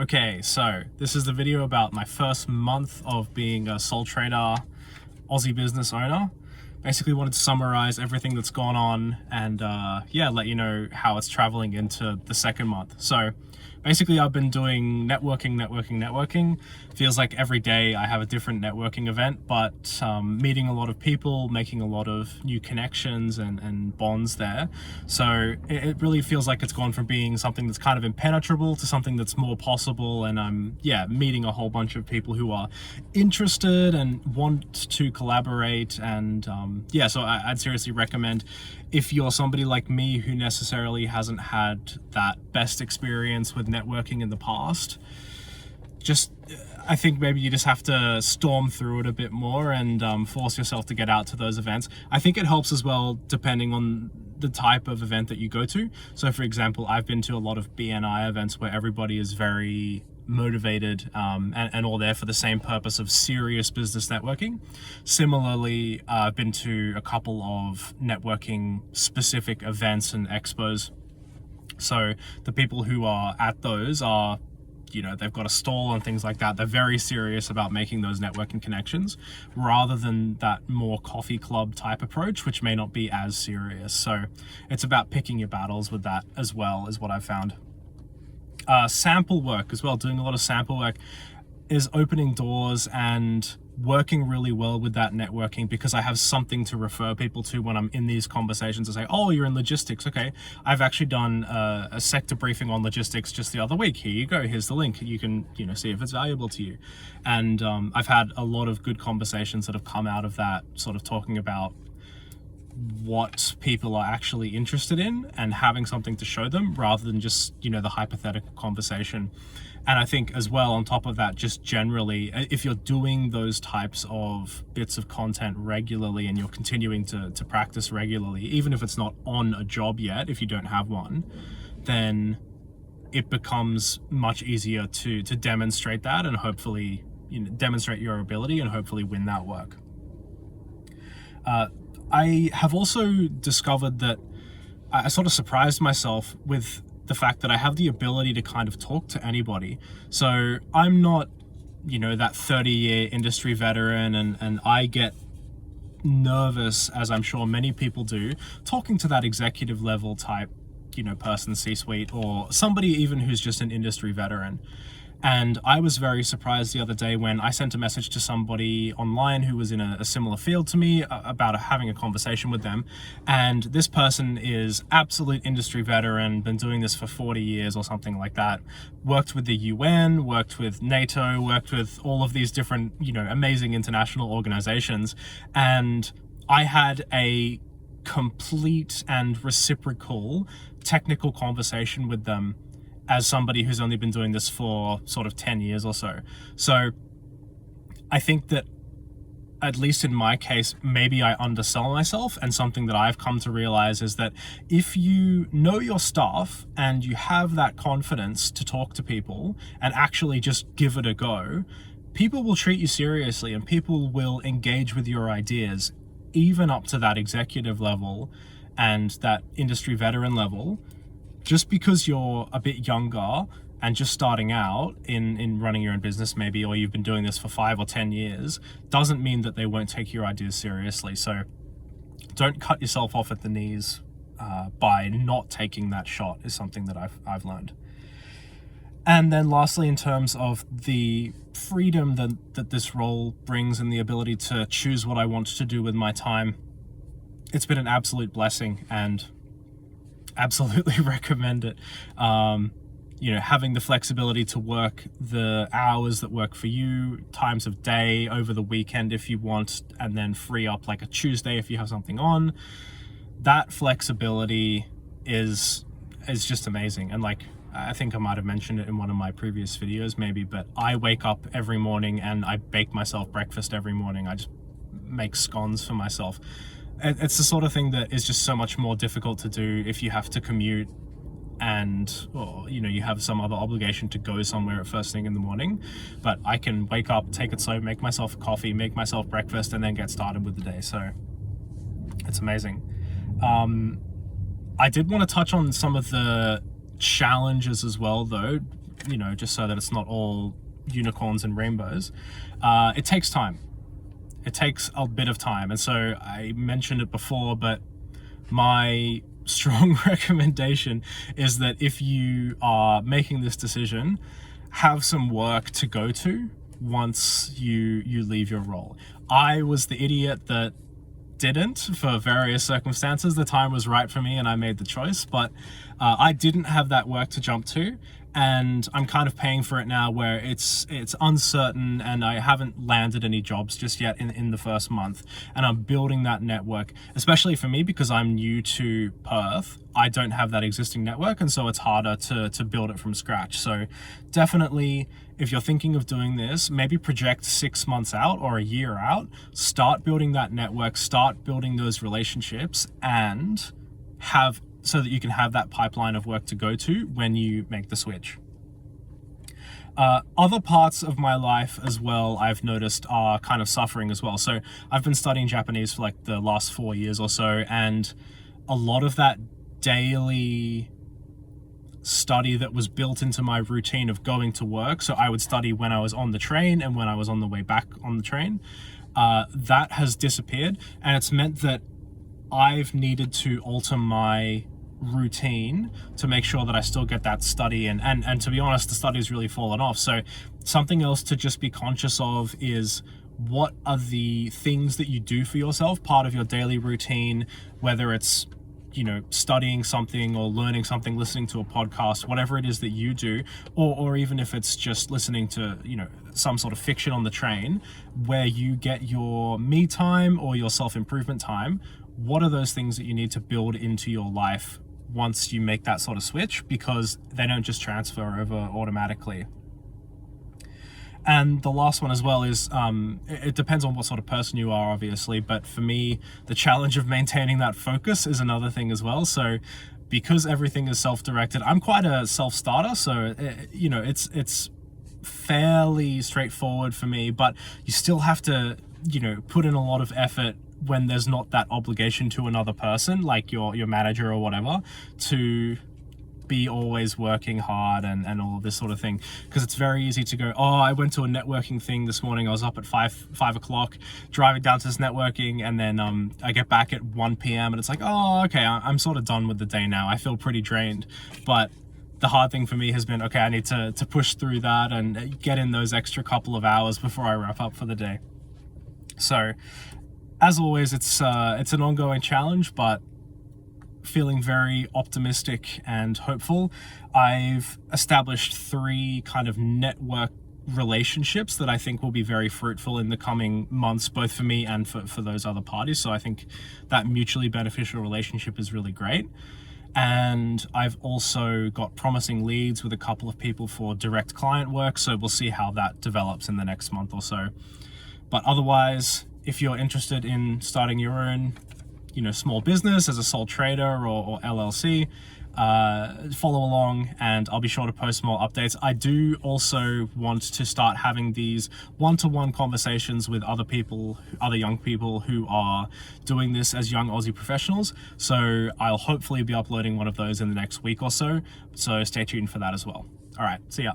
Okay, so this is the video about my first month of being a sole trader Aussie business owner. Basically wanted to summarize everything that's gone on and yeah, let you know how it's traveling into the second month. So basically I've been doing networking. Feels like every day I have a different networking event, but meeting a lot of people, making a lot of new connections and bonds there. So it really feels like it's gone from being something that's kind of impenetrable to something that's more possible. And I'm, yeah, meeting a whole bunch of people who are interested and want to collaborate. And yeah, so I'd seriously recommend, if you're somebody like me who necessarily hasn't had that best experience with networking in the past, I think maybe you just have to storm through it a bit more and force yourself to get out to those events. I think it helps as well depending on the type of event that you go to. So for example, I've been to a lot of BNI events where everybody is very motivated and all there for the same purpose of serious business networking. Similarly, I've been to a couple of networking specific events and expos. So the people who are at those are, you know, they've got a stall and things like that. They're very serious about making those networking connections rather than that more coffee club type approach, which may not be as serious. So it's about picking your battles with that as well, is what I've found. Sample work as well, doing a lot of sample work is opening doors and working really well with that networking, because I have something to refer people to when I'm in these conversations and say, oh, you're in logistics. Okay, I've actually done a sector briefing on logistics just the other week. Here you go. Here's the link. You can, you know, see if it's valuable to you. And I've had a lot of good conversations that have come out of that, sort of talking about what people are actually interested in and having something to show them rather than just, you know, the hypothetical conversation. And I think as well, on top of that, just generally, if you're doing those types of bits of content regularly and you're continuing to practice regularly, even if it's not on a job yet, if you don't have one, then it becomes much easier to demonstrate that and hopefully, you know, demonstrate your ability and hopefully win that work. I have also discovered that I sort of surprised myself with the fact that I have the ability to kind of talk to anybody. So I'm not, you know, that 30-year industry veteran, and I get nervous, as I'm sure many people do, talking to that executive level type, you know, person, C-suite, or somebody even who's just an industry veteran. And I was very surprised the other day when I sent a message to somebody online who was in a similar field to me about having a conversation with them. And this person is absolute industry veteran, been doing this for 40 years or something like that, worked with the UN, worked with NATO, worked with all of these different, you know, amazing international organizations. And I had a complete and reciprocal technical conversation with them as somebody who's only been doing this for sort of 10 years or so. So I think that, at least in my case, maybe I undersell myself, and something that I've come to realize is that if you know your stuff and you have that confidence to talk to people and actually just give it a go, people will treat you seriously and people will engage with your ideas, even up to that executive level and that industry veteran level. Just because you're a bit younger and just starting out in running your own business maybe, or you've been doing this for 5 or 10 years, doesn't mean that they won't take your ideas seriously. So don't cut yourself off at the knees by not taking that shot, is something that I've learned. And then lastly, in terms of the freedom that this role brings and the ability to choose what I want to do with my time, it's been an absolute blessing and absolutely recommend it. You know, having the flexibility to work the hours that work for you, times of day, over the weekend if you want, and then free up like a Tuesday if you have something on. That flexibility is just amazing. And like, I think I might have mentioned it in one of my previous videos maybe, but I wake up every morning and I bake myself breakfast every morning. I just make scones for myself. It's the sort of thing that is just so much more difficult to do if you have to commute and, or, you know, you have some other obligation to go somewhere at first thing in the morning. But I can wake up, take it slow, make myself a coffee, make myself breakfast, and then get started with the day. So it's amazing. I did want to touch on some of the challenges as well, though, just so that it's not all unicorns and rainbows. It takes time. It takes a bit of time. And so I mentioned it before, but my strong recommendation is that if you are making this decision, have some work to go to once you leave your role. I was the idiot that didn't, for various circumstances. The time was right for me and I made the choice, but I didn't have that work to jump to, and I'm kind of paying for it now, where it's uncertain and I haven't landed any jobs just yet in the first month, and I'm building that network, especially for me because I'm new to Perth. I don't have that existing network, and so it's harder to build it from scratch. So definitely, if you're thinking of doing this, maybe project 6 months out or a year out, start building that network, start building those relationships, and so that you can have that pipeline of work to go to when you make the switch. Other parts of my life as well, I've noticed, are kind of suffering as well. So I've been studying Japanese for like the last 4 years or so, and a lot of that daily study that was built into my routine of going to work, so I would study when I was on the train and when I was on the way back on the train, that has disappeared, and it's meant that I've needed to alter my routine to make sure that I still get that study in. And to be honest, the study's really fallen off. So something else to just be conscious of is, what are the things that you do for yourself, part of your daily routine, whether it's studying something or learning something, listening to a podcast, whatever it is that you do, or even if it's just listening to some sort of fiction on the train, where you get your me time or your self-improvement time. What are those things that you need to build into your life once you make that sort of switch, because they don't just transfer over automatically. And the last one as well is, it depends on what sort of person you are, obviously, but for me, the challenge of maintaining that focus is another thing as well. So because everything is self-directed, I'm quite a self-starter, so it's fairly straightforward for me, but you still have to put in a lot of effort when there's not that obligation to another person, like your manager or whatever, to be always working hard and all of this sort of thing. Because it's very easy to go, I went to a networking thing this morning, I was up at 5 o'clock driving down to this networking, and then I get back at 1 p.m. and it's like, okay, I'm sort of done with the day now, I feel pretty drained. But the hard thing for me has been, okay, I need to push through that and get in those extra couple of hours before I wrap up for the day. So as always, it's an ongoing challenge, but feeling very optimistic and hopeful. I've established 3 kind of network relationships that I think will be very fruitful in the coming months, both for me and for those other parties. So I think that mutually beneficial relationship is really great. And I've also got promising leads with a couple of people for direct client work, so we'll see how that develops in the next month or so. But otherwise, if you're interested in starting your own small business as a sole trader or LLC, follow along and I'll be sure to post more updates. I do also want to start having these one-to-one conversations with other young people who are doing this as young Aussie professionals. So I'll hopefully be uploading one of those in the next week or so. So stay tuned for that as well. All right, see ya.